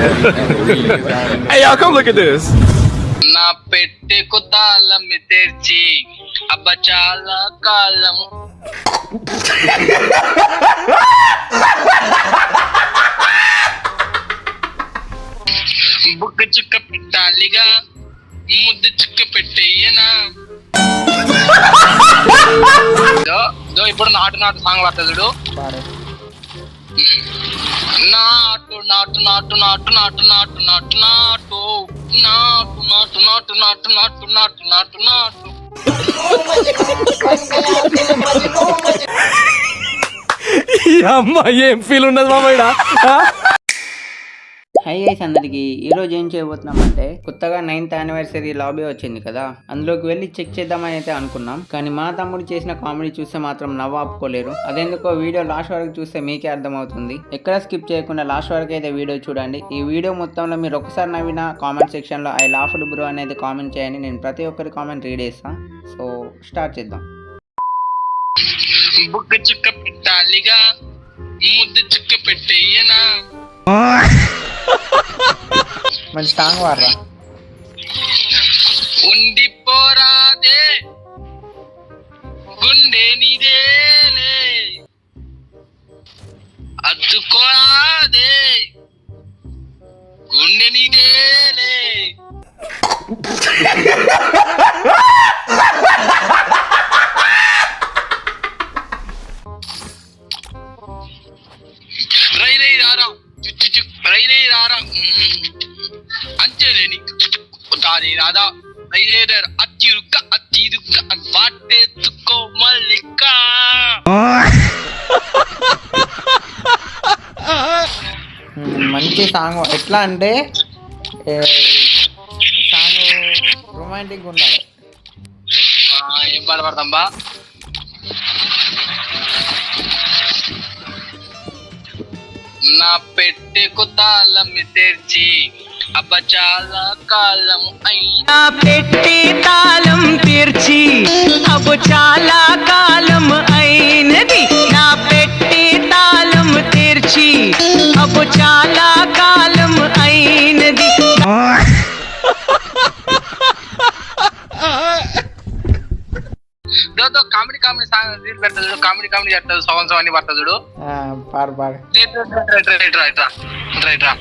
Hey, y'all, come look at this. నా పెట్టెకు తాళం తెరిచి అబ్బ చాలా కాలం బుక్క చుక్క పెట్టాలిగా ముద్దు చుక్క పెట్టేయనా ఇప్పుడు నాటు నాటు సాంగ్ పడుతుంది చూడు. నాటు నాటు నాటు నాటు నాటు నాటు నాటు నాటు నాటు నాటు నాటు నాటు నాటు నాటు నాటు అమ్మా ఏం ఫీల్ ఉండదు మామయ్య. హై గైస్ అందరికి ఈరోజు ఏం చేయబోతున్నామంటే కొత్తగా 9th యానివర్సరీ లాబీ వచ్చింది కదా, అందులోకి వెళ్ళి చెక్ చేద్దామని అయితే అనుకున్నాం. కానీ మా తమ్ముడు చేసిన కామెడీ చూస్తే మాత్రం నవ్వు ఆపుకోలేరు. అదెందుకో వీడియో లాస్ట్ వరకు చూస్తే మీకే అర్థమవుతుంది. ఎక్కడ స్కిప్ చేయకుండా లాస్ట్ వరకు అయితే వీడియో చూడండి. ఈ వీడియో మొత్తంలో మీరు ఒకసారి నవ్విన కామెంట్ సెక్షన్ లో ఐ లాఫ్డ్ బ్రో అనేది కామెంట్ చేయండి. నేను ప్రతి ఒక్కరి కామెంట్ రీడ్ చేస్తాను. సో స్టార్ట్ చేద్దాం. బుక్క చుక్క పెట్టాలిగా ముద్దు చుక్క పెట్టేయనా మంచి సాంగ్ వాడరా. ఉండిపోరాదే గుండె నీదేలే అద్దుకోరాదే గుండె నీదేలే రై రై రారా రై రై రారా అంచెలేని దారి రాదా రైరేర అచ్చిరుక్క అచ్చిరుక్క వాటేసుకో మల్లిక మంచి సాంగ్. ఎట్లా అంటే సాంగ్ రొమాంటిక్ ఉన్నాడు. ఏం పాట పడతాం బా. నా పెట్టెకు తాళం తెరిచి అబ్బ చాలా కాలం అయినా పెట్టి తాళం తీర్చి అబ్బు చాలా కాలం అయినది. నా పెట్టి తాళం తీర్చి అబ్బు చాలా కాలం అయినది. కామెడీ కామెడీ సాంగ్ రీల్ పెడతాడు, కామెడీ కామెడీ చేస్తాడు, సంవత్సరం అన్ని పడతాడు. పాడు పాడు. రైట్రా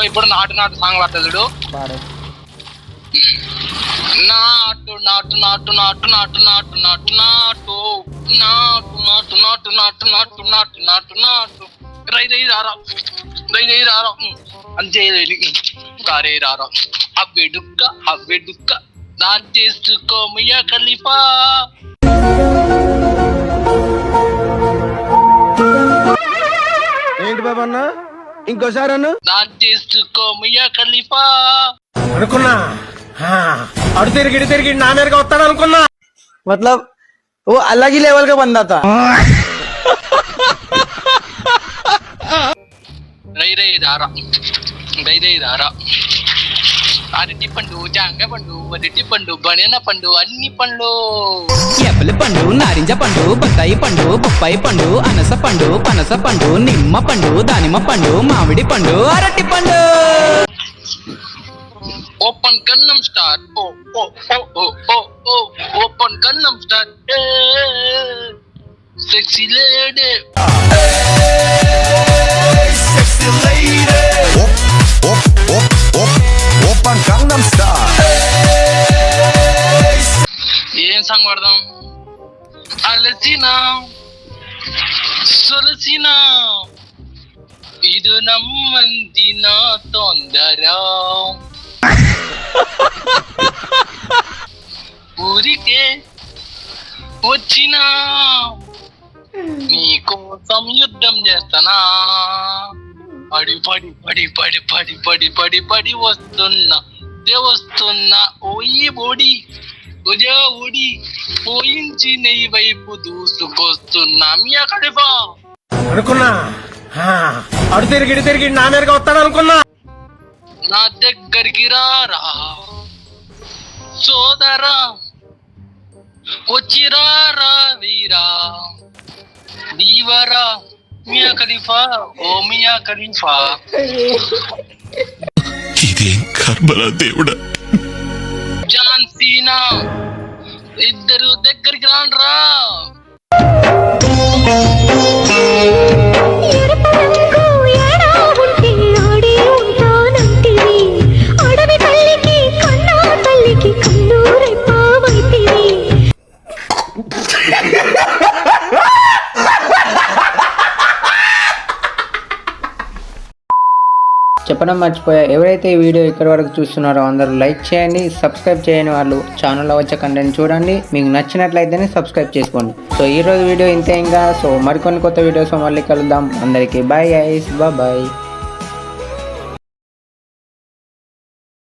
ఇప్పుడు నాటు నాటు సాంగ్ పడుతుంది. నాటు నాటు నాటు నాటు నాటు నాటు నాటు నాటు నాటు నాటు నాటు నాటు నాటు నాటు నాటు రై రై రారా రై రై రారా అంతే తారే రారా హవ్వే డుక్క దాచేసుకో మియా ఖలీఫా. ఏంటి బాబా అన్న ఇంకోసారి అన్న దాచేసుకో మియా ఖలీఫా అనుకున్నా. అడు తిరిగి నా మీదగా వస్తాడు అనుకున్నా. मतलब वो अलग ही लेवल का बंदा था. రై రై రారా రై రై రారా అరటి పండు జాంగ పండు అరటి పండు బనానా పండు అన్ని పండ్లు యాపిల్ పండు, నారింజ పండు, బత్తాయి పండు, బొప్పాయి పండు, అనస పండు, పనస పండు, నిమ్మ పండు, దానిమ్మ పండు, మామిడి పండు, అరటి పండు. Open Gangnam style oh oh oh oh oh open Gangnam style sexy lady Sexy lady, open Gangnam Style. ఏం సాంగ్ పడదాం. అలసినా సొలసినా ఇది నమ్మంది నా తొందర ఊరికే వచ్చినా నీకోసం యుద్ధం చేస్తానా పడి పడి పడి పడి పడి పడి పడి పడి వస్తున్నా వస్తున్నా ఓయి బోడి ఉజా ఓడి పోయించి నీ వైపు దూసుకొస్తున్నా మియా ఖలీఫా అనుకున్నా. అడు తిరిగి నా మీదగా వస్తాడు అనుకున్నా. నా దగ్గరికి రారా సోదరా వచ్చిరారా వీరా దీవరా మియా ఖలీఫా ఓ మియా ఖలీఫా. ఇదేం కర్మరా దేవుడా. జాన్ సీనా ఇద్దరు దగ్గరికి రాండ్రా. చెప్పడం మర్చిపోయా, ఎవరైతే ఈ వీడియో ఇక్కడ వరకు చూస్తున్నారో అందరూ లైక్ చేయండి, సబ్స్క్రైబ్ చేయని వాళ్ళు ఛానల్లో వచ్చే కంటెంట్ చూడండి, మీకు నచ్చినట్లయితేనే సబ్స్క్రైబ్ చేసుకోండి. సో ఈరోజు వీడియో ఇంతే ఇంకా. సో మరికొన్ని కొత్త వీడియోస్ మళ్ళీ కలుద్దాం. అందరికీ బాయ్ గైస్, బాయ్.